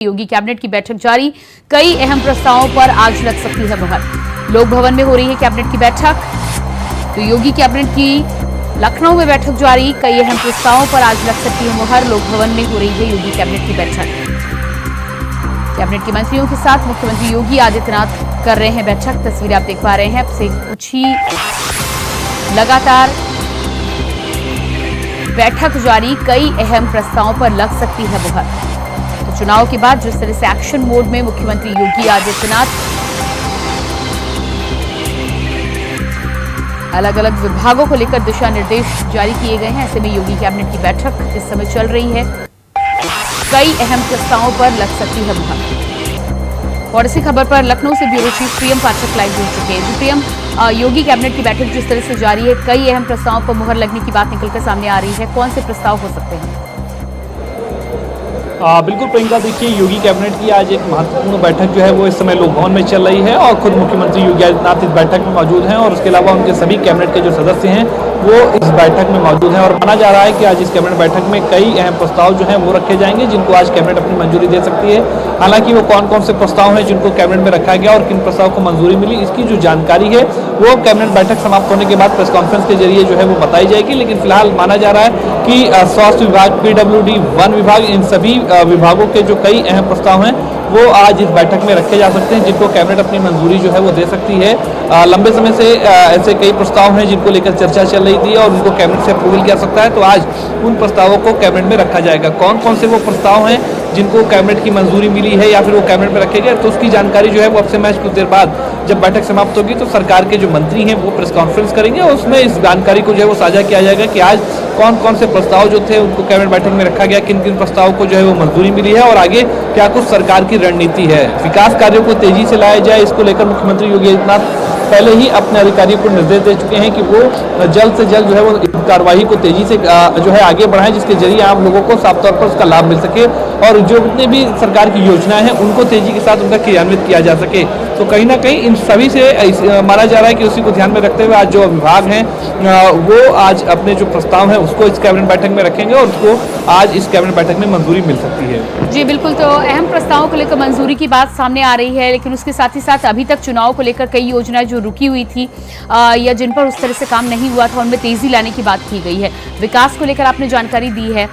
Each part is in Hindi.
योगी कैबिनेट की बैठक जारी, कई अहम प्रस्तावों पर आज लग सकती है मुहर। लोक भवन में हो रही है कैबिनेट की बैठक, तो योगी कैबिनेट की लखनऊ में बैठक जारी, कई अहम प्रस्तावों पर आज लग सकती है मुहर। लोक भवन में हो रही है योगी कैबिनेट की बैठक। कैबिनेट के मंत्रियों के साथ मुख्यमंत्री योगी आदित्यनाथ कर रहे हैं बैठक। तस्वीरें आप देख पा रहे हैं। अब से कुछ ही लगातार बैठक जारी, कई अहम प्रस्तावों पर लग सकती है मुहर। तो चुनाव के बाद जिस तरह से एक्शन मोड में मुख्यमंत्री योगी आदित्यनाथ अलग अलग विभागों को लेकर दिशा निर्देश जारी किए गए हैं, ऐसे में योगी कैबिनेट की बैठक इस समय चल रही है। कई अहम प्रस्तावों पर लग सकती है मुहर। और इसी खबर पर लखनऊ से ब्यूरो चीफ प्रियम पाठक लाइव जुड़ चुके हैं। जी प्रियम, योगी कैबिनेट की बैठक जिस तरह से जारी है, कई अहम प्रस्तावों पर मुहर लगने की बात निकलकर सामने आ रही है, कौन से प्रस्ताव हो सकते हैं? बिल्कुल प्रियंका, देखिए योगी कैबिनेट की आज एक महत्वपूर्ण बैठक जो है वो इस समय लोक भवन में चल रही है और खुद मुख्यमंत्री योगी आदित्यनाथ इस बैठक में मौजूद हैं और उसके अलावा उनके सभी कैबिनेट के जो सदस्य हैं वो इस बैठक में मौजूद हैं। और माना जा रहा है कि आज इस कैबिनेट बैठक में कई अहम प्रस्ताव जो हैं वो रखे जाएंगे, जिनको आज कैबिनेट अपनी मंजूरी दे सकती है। हालांकि वो कौन कौन से प्रस्ताव हैं जिनको कैबिनेट में रखा गया और किन प्रस्ताव को मंजूरी मिली, इसकी जो जानकारी है वो कैबिनेट बैठक समाप्त होने के बाद प्रेस कॉन्फ्रेंस के जरिए जो है वो बताई जाएगी। लेकिन फिलहाल माना जा रहा है कि स्वास्थ्य विभाग, PWD, वन विभाग, इन सभी विभागों के जो कई अहम प्रस्ताव हैं वो आज इस बैठक में रखे जा सकते हैं, जिनको कैबिनेट अपनी मंजूरी जो है वो दे सकती है। लंबे समय से ऐसे कई प्रस्ताव हैं जिनको लेकर चर्चा चल रही थी और उनको कैबिनेट से अप्रूवल किया सकता है, तो आज उन प्रस्तावों को कैबिनेट में रखा जाएगा। कौन कौन से वो प्रस्ताव हैं जिनको कैबिनेट की मंजूरी मिली है या फिर वो कैबिनेट में रखे गए, तो उसकी जानकारी जो है वो अब से मैच कुछ देर बाद जब बैठक समाप्त होगी तो सरकार के जो मंत्री हैं वो प्रेस कॉन्फ्रेंस करेंगे और उसमें इस जानकारी को जो है वो साझा किया जाएगा कि आज कौन कौन से प्रस्ताव जो थे उनको कैबिनेट बैठक में रखा गया, किन किन प्रस्तावों को जो है वो मंजूरी मिली है और आगे क्या कुछ सरकार की रणनीति है। विकास कार्यों को तेजी से लाया जाए, इसको लेकर मुख्यमंत्री योगी आदित्यनाथ पहले ही अपने अधिकारियों को निर्देश दे चुके हैं कि वो जल्द से जल्द जो है वो कार्रवाई को तेजी से जो है आगे बढ़ाएं, जिसके जरिए आम लोगों को साफ तौर पर उसका लाभ मिल सके और जो जितने भी सरकार की योजनाएं हैं उनको तेजी के साथ उनका क्रियान्वित किया जा सके। तो कहीं ना कहीं इन सभी से माना जा रहा है कि उसी को ध्यान में रखते हुए आज जो विभाग हैं वो आज अपने जो प्रस्ताव है उसको इस कैबिनेट बैठक में रखेंगे और उसको आज इस कैबिनेट बैठक में मंजूरी मिल सकती है। जी बिल्कुल, तो अहम प्रस्तावों को लेकर मंजूरी की बात सामने आ रही है, लेकिन उसके साथ ही साथ अभी तक चुनाव को लेकर कई योजनाएं जो रुकी हुई थी या जिन पर उस तरह से काम नहीं हुआ था, उनमें तेजी लाने की बात की गई है। विकास को लेकर आपने जानकारी दी है,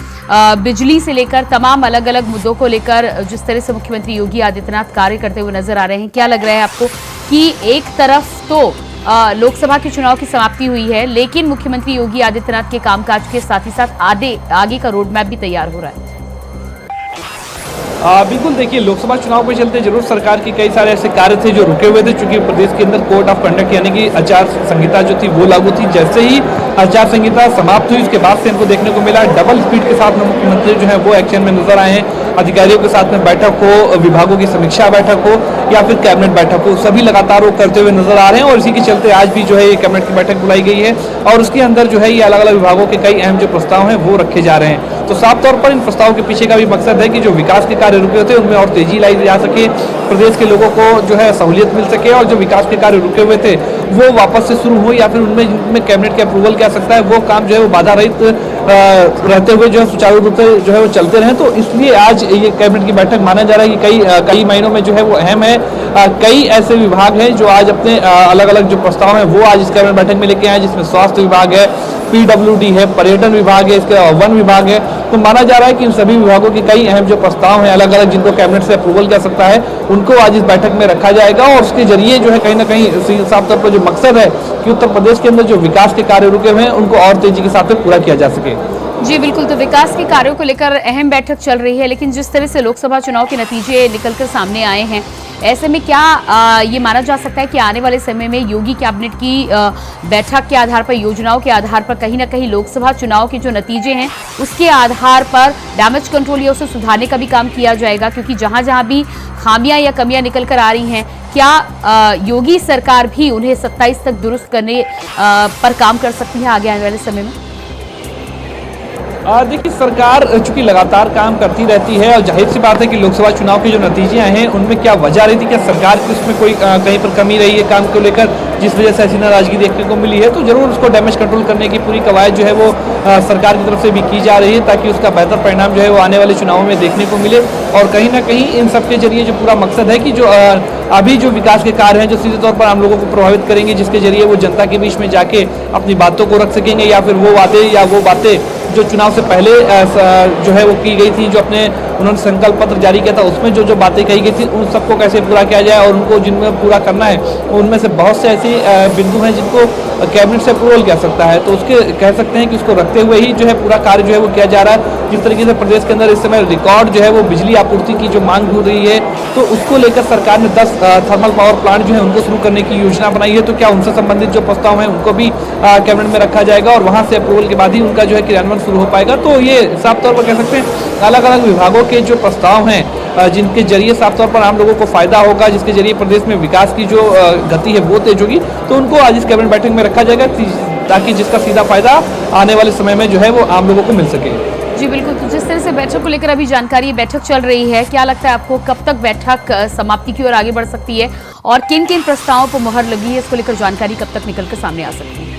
बिजली से लेकर तमाम अलग अलग मुद्दों को लेकर जिस तरह से मुख्यमंत्री योगी आदित्यनाथ कार्य करते हुए नजर आ रहे हैं, क्या लग रहा है आपको कि एक तरफ तो लोकसभा के चुनाव की समाप्ति हुई है, लेकिन मुख्यमंत्री योगी आदित्यनाथ के कामकाज के साथ ही साथ आगे का रोड मैप भी तैयार हो रहा है? बिल्कुल, देखिए लोकसभा चुनाव के चलते जरूर सरकार के कई सारे ऐसे कार्य थे जो रुके हुए थे, क्योंकि प्रदेश के अंदर कोड ऑफ कंडक्ट यानी कि आचार संहिता जो थी वो लागू थी। जैसे ही आचार संहिता समाप्त हुई उसके बाद से इनको देखने को मिला डबल स्पीड के साथ में मुख्यमंत्री जो है वो एक्शन में नजर आए हैं। अधिकारियों के साथ में बैठक हो, विभागों की समीक्षा बैठक हो या फिर कैबिनेट बैठक हो, सभी लगातार वो करते हुए नजर आ रहे हैं और इसी के चलते आज भी जो है ये कैबिनेट की बैठक बुलाई गई है और उसके अंदर जो है ये अलग अलग विभागों के कई अहम जो प्रस्ताव हैं वो रखे जा रहे हैं। तो साफ तौर पर इन प्रस्तावों के पीछे का भी मकसद है कि जो विकास के कार्य रुके होते हैं उनमें और तेजी लाई जा सके, प्रदेश के लोगों को जो है सहूलियत मिल सके और जो विकास के कार्य रुके हुए थे वो वापस से शुरू हो या फिर उनमें कैबिनेट के अप्रूवल क्या सकता है वो काम जो है वो बाधा रहित रहते हुए जो है सुचारू रूप से जो है वो चलते रहे। तो इसलिए आज ये कैबिनेट की बैठक माना जा रहा है कि कई महीनों में जो है वो अहम है। कई ऐसे विभाग हैं जो आज अपने अलग अलग जो प्रस्ताव हैं वो आज इस कैबिनेट बैठक में लेके आए, जिसमें स्वास्थ्य विभाग है, PWD है, पर्यटन विभाग है, इसके वन विभाग है। तो माना जा रहा है कि इन सभी विभागों के कई अहम जो प्रस्ताव हैं अलग अलग जिनको कैबिनेट से अप्रूवल कर सकता है उनको आज इस बैठक में रखा जाएगा और उसके जरिए जो है कहीं ना कहीं साफ तौर पर जो मकसद है कि उत्तर प्रदेश के अंदर जो विकास के कार्य रुके हुए हैं उनको और तेजी के साथ पूरा किया जा सके। जी बिल्कुल, तो विकास के कार्यों को लेकर अहम बैठक चल रही है, लेकिन जिस तरह से लोकसभा चुनाव के नतीजे निकलकर सामने आए हैं, ऐसे में क्या ये माना जा सकता है कि आने वाले समय में योगी कैबिनेट की बैठक के आधार पर, योजनाओं के आधार पर कहीं ना कहीं लोकसभा चुनाव के जो नतीजे हैं उसके आधार पर डैमेज कंट्रोल या उसे सुधारने का भी काम किया जाएगा? क्योंकि जहां जहां भी खामियां या कमियां निकल कर आ रही हैं, क्या योगी सरकार भी उन्हें 27 तक दुरुस्त करने पर काम कर सकती है आगे आने वाले समय में? देखिए सरकार चूंकि लगातार काम करती रहती है और जाहिर सी बात है कि लोकसभा चुनाव के जो नतीजे आए हैं उनमें क्या वजह रही थी, क्या सरकार की उसमें कोई कहीं पर कमी रही है काम को लेकर जिस वजह से ऐसी नाराजगी देखने को मिली है, तो जरूर उसको डैमेज कंट्रोल करने की पूरी कवायद जो है वो सरकार की तरफ से भी की जा रही है, ताकि उसका बेहतर परिणाम जो है वो आने वाले चुनावों में देखने को मिले। और कहीं ना कहीं इन सब के जरिए जो पूरा मकसद है कि जो अभी जो विकास के कार्य हैं जो सीधे तौर पर आम लोगों को प्रभावित करेंगे, जिसके जरिए वो जनता के बीच में जाके अपनी बातों को रख सकेंगे, या फिर वो बातें जो चुनाव से पहले जो है वो की गई थी, जो अपने उन्होंने संकल्प पत्र जारी किया था उसमें जो बातें कही गई थी, उन सबको कैसे पूरा किया जाए, और उनको जिनमें पूरा करना है उनमें से बहुत से ऐसी बिंदु हैं जिनको कैबिनेट से अप्रूवल किया सकता है। तो उसके कह सकते हैं कि उसको रखते हुए ही जो है पूरा कार्य जो है वो किया जा रहा है। जिस तरीके से प्रदेश के अंदर इस समय रिकॉर्ड जो है वो बिजली आपूर्ति की जो मांग हो रही है, तो उसको लेकर सरकार ने 10 थर्मल पावर प्लांट जो है उनको शुरू करने की योजना बनाई है। तो क्या उनसे संबंधित जो प्रस्ताव हैं उनको भी कैबिनेट में रखा जाएगा, और वहां से अप्रूवल के बाद ही उनका जो है क्रियान्वयन शुरू हो पाएगा। तो ये साफ तौर पर कह सकते हैं अलग अलग विभागों के जो प्रस्ताव हैं जिनके जरिए साफ तौर पर आम लोगों को फायदा होगा, जिसके जरिए प्रदेश में विकास की जो गति है वो तेज होगी, तो उनको आज इस कैबिनेट बैठक में रखा जाएगा, ताकि जिसका सीधा फायदा आने वाले समय में जो है वो आम लोगों को मिल सके। जी बिल्कुल। तो जिस तरह से बैठक को लेकर अभी जानकारी, बैठक चल रही है, क्या लगता है आपको कब तक बैठक समाप्ति की ओर आगे बढ़ सकती है, और किन किन प्रस्तावों पर मुहर लगी है, इसको लेकर जानकारी कब तक निकल कर सामने आ सकती है?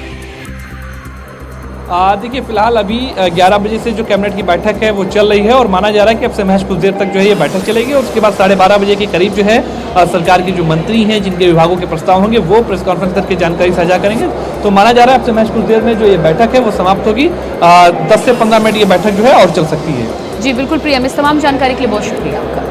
देखिए, फिलहाल अभी 11 बजे से जो कैबिनेट की बैठक है वो चल रही है, और माना जा रहा है कि अब से महज कुछ देर तक जो है ये बैठक चलेगी, और उसके बाद 12:30 बजे के करीब जो है सरकार के जो मंत्री हैं जिनके विभागों के प्रस्ताव होंगे वो प्रेस कॉन्फ्रेंस करके जानकारी साझा करेंगे। तो माना जा रहा है अब से महज कुछ देर में जो ये बैठक है वो समाप्त होगी। 10 से 15 मिनट ये बैठक जो है और चल सकती है। जी बिल्कुल प्रियम, इस तमाम जानकारी के लिए बहुत शुक्रिया आपका।